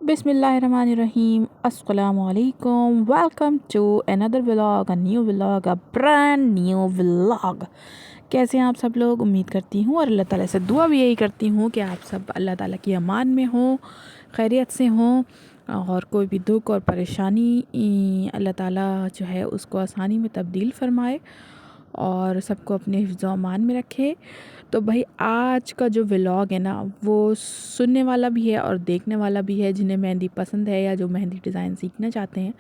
बिस्मिल्लाहिर्रहमानिर्रहीम अस्सलाम वालेकुम welcome to another vlog, a brand new vlog. कैसे हैं आप सब लोग? उम्मीद करती हूँ और अल्लाह ताला से दुआ भी यही करती हूँ कि आप सब अल्लाह ताला की अमान में हों, खैरियत से हों और कोई भी दुख और परेशानी अल्लाह ताला जो है उसको आसानी में तब्दील फ़रमाए और सबको अपने हिफ्ज़ व अमान में रखे। तो भाई आज का जो व्लॉग है ना वो सुनने वाला भी है और देखने वाला भी है। जिन्हें मेहंदी पसंद है या जो मेहंदी डिज़ाइन सीखना चाहते हैं,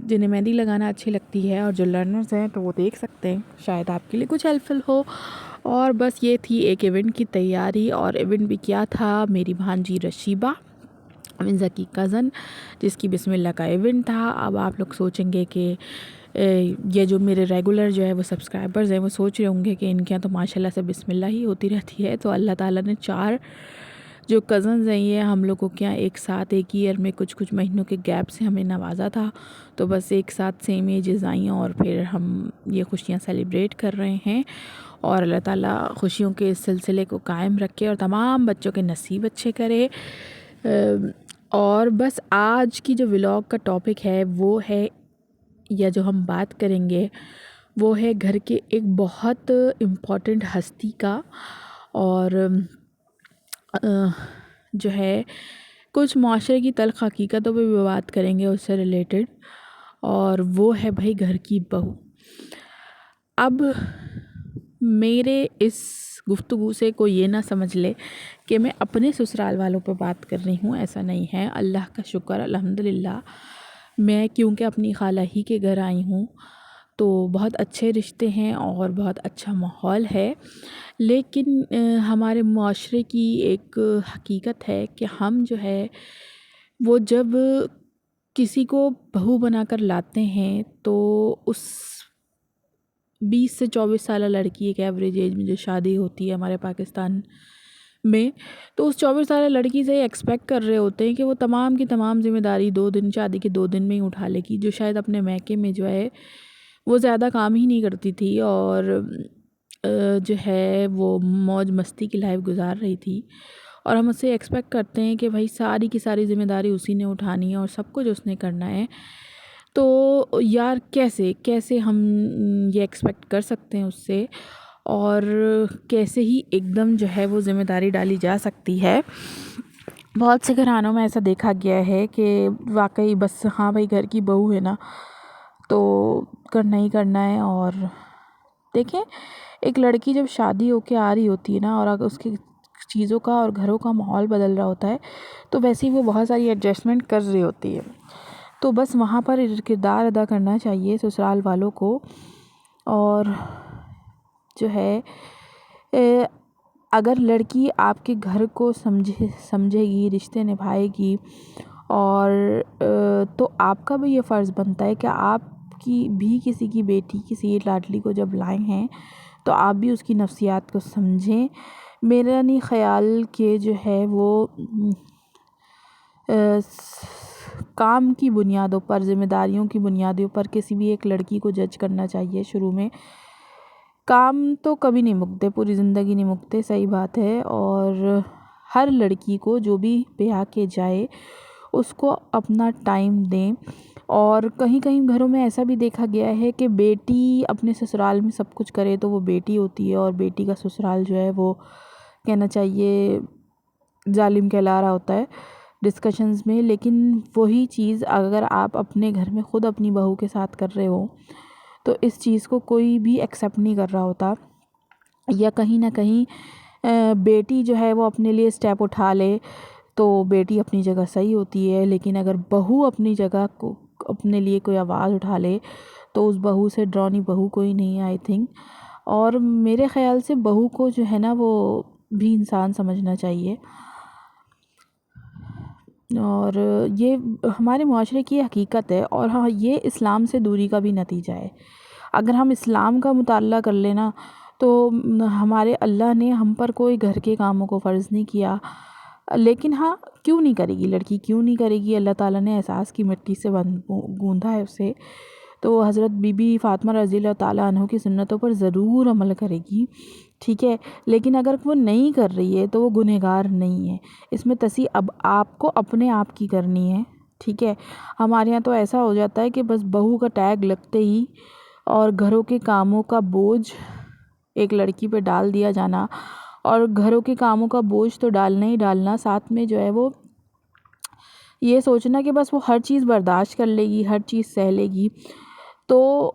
जिन्हें मेहंदी लगाना अच्छी लगती है और जो लर्नर्स हैं तो वो देख सकते हैं, शायद आपके लिए कुछ हेल्पफुल हो। और बस ये थी एक इवेंट की तैयारी, और इवेंट भी क्या था, मेरी भांजी रशीबा मिंज़ा की कज़न जिसकी बिस्मिल्लाह का इवेंट था। अब आप लोग सोचेंगे कि ये जो मेरे रेगुलर जो है वो सब्सक्राइबर्स हैं वो सोच रहे होंगे कि इनके यहाँ तो माशाल्लाह से बिस्मिल्लाह ही होती रहती है। तो अल्लाह ताला ने 4 जो कज़न्स हैं ये हम लोगों के यहाँ एक साथ एक ईयर में कुछ महीनों के गैप से हमें नवाजा था। तो बस एक साथ सेम एजेस आई और फिर हम ये खुशियाँ सेलिब्रेट कर रहे हैं। और अल्लाह ताला खुशियों के इस सिलसिले को कायम रखे और तमाम बच्चों के नसीब अच्छे करे। और बस आज की जो व्लॉग का टॉपिक है वो है, या जो हम बात करेंगे वो है घर के एक बहुत इम्पॉर्टेंट हस्ती का, और जो है कुछ माशरे की तल्ख़ हकीकतों पे भी बात करेंगे उससे रिलेटेड, और वो है भाई घर की बहू। अब मेरे इस गुफ्तगू से कोई ये ना समझ ले कि मैं अपने ससुराल वालों पे बात कर रही हूँ, ऐसा नहीं है। अल्लाह का शुक्र अल्हम्दुलिल्लाह, मैं क्योंकि अपनी खाला ही के घर आई हूँ तो बहुत अच्छे रिश्ते हैं और बहुत अच्छा माहौल है। लेकिन हमारे मुआशरे की एक हकीकत है कि हम जो है वो जब किसी को बहू बनाकर लाते हैं तो उस 20 से 24 साल लड़की एक एवरेज एज में जो शादी होती है हमारे पाकिस्तान में, तो उस 24 साल लड़की से एक्सपेक्ट कर रहे होते हैं कि वो तमाम की तमाम ज़िम्मेदारी 2 दिन, शादी के 2 दिन में ही उठा लेगी, जो शायद अपने मैके में जो है वो ज़्यादा काम ही नहीं करती थी और जो है वो मौज मस्ती की लाइफ गुजार रही थी। और हम उससे एक्सपेक्ट करते हैं कि भाई सारी की सारी ज़िम्मेदारी उसी ने उठानी है और सब कुछ उसने करना है। तो यार कैसे हम ये एक्सपेक्ट कर सकते हैं उससे, और कैसे ही एकदम जो है वो ज़िम्मेदारी डाली जा सकती है। बहुत से घरानों में ऐसा देखा गया है कि वाकई बस हाँ भाई घर की बहू है ना तो करना ही करना है। और देखें, एक लड़की जब शादी होके आ रही होती है ना और अगर उसकी चीज़ों का और घरों का माहौल बदल रहा होता है तो वैसे ही वो बहुत सारी एडजस्टमेंट कर रही होती है। तो बस वहाँ पर किरदार अदा करना चाहिए ससुराल वालों को, और जो है अगर लड़की आपके घर को समझेगी, रिश्ते निभाएगी, और तो आपका भी ये फ़र्ज़ बनता है कि आपकी भी किसी की बेटी, किसी लाडली को जब लाए हैं तो आप भी उसकी नफ्सियात को समझें। मेरा नहीं ख़याल कि जो है वो काम की बुनियादों पर, ज़िम्मेदारियों की बुनियादों पर किसी भी एक लड़की को जज करना चाहिए। शुरू में काम तो कभी नहीं मुकते, पूरी ज़िंदगी नहीं मुकते, सही बात है। और हर लड़की को जो भी ब्याह के जाए उसको अपना टाइम दें। और कहीं कहीं घरों में ऐसा भी देखा गया है कि बेटी अपने ससुराल में सब कुछ करे तो वो बेटी होती है और बेटी का ससुराल जो है वो कहना चाहिए जालिम कहला रहा होता है डिस्कशंस में। लेकिन वही चीज़ अगर आप अपने घर में ख़ुद अपनी बहू के साथ कर रहे हो तो इस चीज़ को कोई भी एक्सेप्ट नहीं कर रहा होता। या कहीं ना कहीं बेटी जो है वो अपने लिए स्टेप उठा ले तो बेटी अपनी जगह सही होती है, लेकिन अगर बहू अपनी जगह को अपने लिए कोई आवाज़ उठा ले तो उस बहू से ड्रॉनी बहू कोई नहीं है, आई थिंक। और मेरे ख़्याल से बहू को जो है ना वो भी इंसान समझना चाहिए। और ये हमारे मुआशरे की हकीकत है। और हाँ, ये इस्लाम से दूरी का भी नतीजा है। अगर हम इस्लाम का मुताला कर लेना तो हमारे अल्लाह ने हम पर कोई घर के कामों को फ़र्ज़ नहीं किया। लेकिन हाँ, क्यों नहीं करेगी लड़की, क्यों नहीं करेगी? अल्लाह ताला ने एहसास की मिट्टी से गूंधा है उसे, तो हज़रत बीबी फ़ातिमा रज़ी अल्लाह ताला अन्हा की सुन्नतों पर ज़रूर अमल करेगी। ٹھیک ہے، لیکن اگر وہ نہیں کر رہی ہے تو وہ گنہگار نہیں ہے، اس میں تصحیح اب آپ کو اپنے آپ کی کرنی ہے، ٹھیک ہے۔ ہمارے یہاں تو ایسا ہو جاتا ہے کہ بس بہو کا ٹیگ لگتے ہی اور گھروں کے کاموں کا بوجھ ایک لڑکی پہ ڈال دیا جانا، اور گھروں کے کاموں کا بوجھ تو ڈالنا ہی ڈالنا، ساتھ میں جو ہے وہ یہ سوچنا کہ بس وہ ہر چیز برداشت کر لے گی، ہر چیز سہ لے گی، تو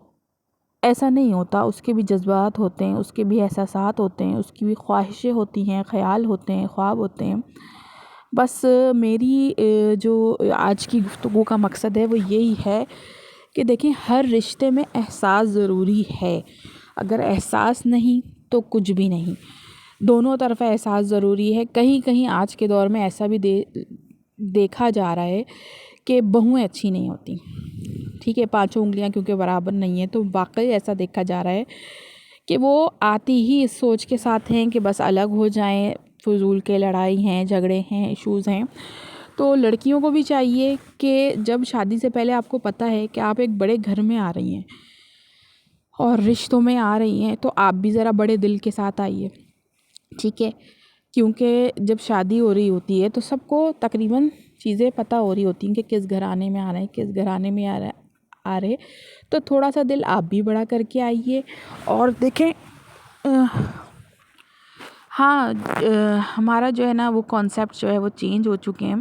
ایسا نہیں ہوتا۔ اس کے بھی جذبات ہوتے ہیں، اس کے بھی احساسات ہوتے ہیں، اس کی بھی خواہشیں ہوتی ہیں، خیال ہوتے ہیں، خواب ہوتے ہیں۔ بس میری جو آج کی گفتگو کا مقصد ہے وہ یہی ہے کہ دیکھیں، ہر رشتے میں احساس ضروری ہے، اگر احساس نہیں تو کچھ بھی نہیں، دونوں طرف احساس ضروری ہے۔ کہیں کہیں آج کے دور میں ایسا بھی دیکھا جا رہا ہے کہ بہویں اچھی نہیں ہوتی، ٹھیک ہے، پانچوں انگلیاں کیونکہ برابر نہیں ہیں، تو واقعی ایسا دیکھا جا رہا ہے کہ وہ آتی ہی اس سوچ کے ساتھ ہیں کہ بس الگ ہو جائیں، فضول کے لڑائی ہیں، جھگڑے ہیں، ایشوز ہیں۔ تو لڑکیوں کو بھی چاہیے کہ جب شادی سے پہلے آپ کو پتہ ہے کہ آپ ایک بڑے گھر میں آ رہی ہیں اور رشتوں میں آ رہی ہیں، تو آپ بھی ذرا بڑے دل کے ساتھ آئیے، ٹھیک ہے، کیونکہ جب شادی ہو رہی ہوتی ہے تو سب کو تقریباً چیزیں پتہ ہو رہی ہوتی ہیں کہ کس گھرانے میں آ رہے ہیں، کس گھرانے میں آ رہے، تو تھوڑا سا دل آپ بھی بڑا کر کے آئیے۔ اور دیکھیں، ہاں، ہمارا جو ہے نا وہ کانسیپٹ جو ہے وہ چینج ہو چکے ہیں۔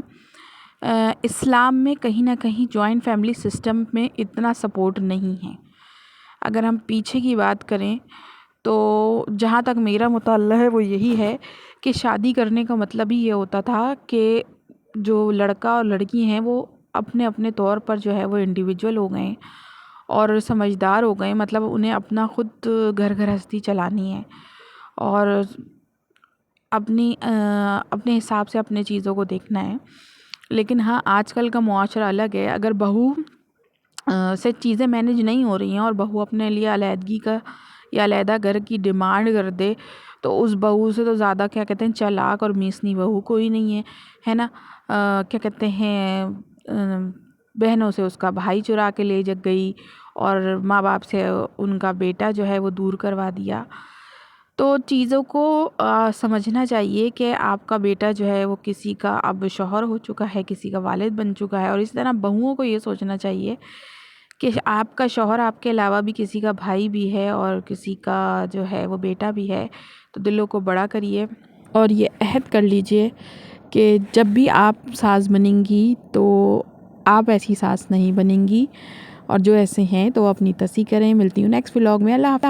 اسلام میں کہیں نہ کہیں جوائنٹ فیملی سسٹم میں اتنا سپورٹ نہیں ہے۔ اگر ہم پیچھے کی بات کریں تو جہاں تک میرا مطالعہ ہے وہ یہی ہے کہ شادی کرنے کا مطلب ہی یہ ہوتا تھا کہ جو لڑکا اور لڑکی ہیں وہ اپنے اپنے طور پر جو ہے وہ انڈیویجول ہو گئے اور سمجھدار ہو گئے، مطلب انہیں اپنا خود گھر گھرستی چلانی ہے اور اپنے حساب سے اپنے چیزوں کو دیکھنا ہے۔ لیکن ہاں، آج کل کا معاشرہ الگ ہے، اگر بہو سے چیزیں مینیج نہیں ہو رہی ہیں اور بہو اپنے لیے علیحدگی کا یا علیحدہ گھر کی ڈیمانڈ کر دے، تو اس بہو سے تو زیادہ کیا کہتے ہیں چالاک اور میسنی بہو کوئی نہیں ہے نا۔ کیا کہتے ہیں، بہنوں سے اس کا بھائی چرا کے لے جگ گئی اور ماں باپ سے ان کا بیٹا جو ہے وہ دور کروا دیا۔ تو چیزوں کو سمجھنا چاہیے کہ آپ کا بیٹا جو ہے وہ کسی کا اب شوہر ہو چکا ہے، کسی کا والد بن چکا ہے، اور اس طرح بہوؤں کو یہ سوچنا چاہیے کہ آپ کا شوہر آپ کے علاوہ بھی کسی کا بھائی بھی ہے اور کسی کا جو ہے وہ بیٹا بھی ہے۔ تو دلوں کو بڑا کریے اور یہ عہد کر لیجئے کہ جب بھی آپ ساس بنیں گی تو آپ ایسی ساس نہیں بنیں گی، اور جو ایسے ہیں تو اپنی تصحیح کریں۔ ملتی ہوں نیکسٹ ولاگ میں، اللہ حافظ۔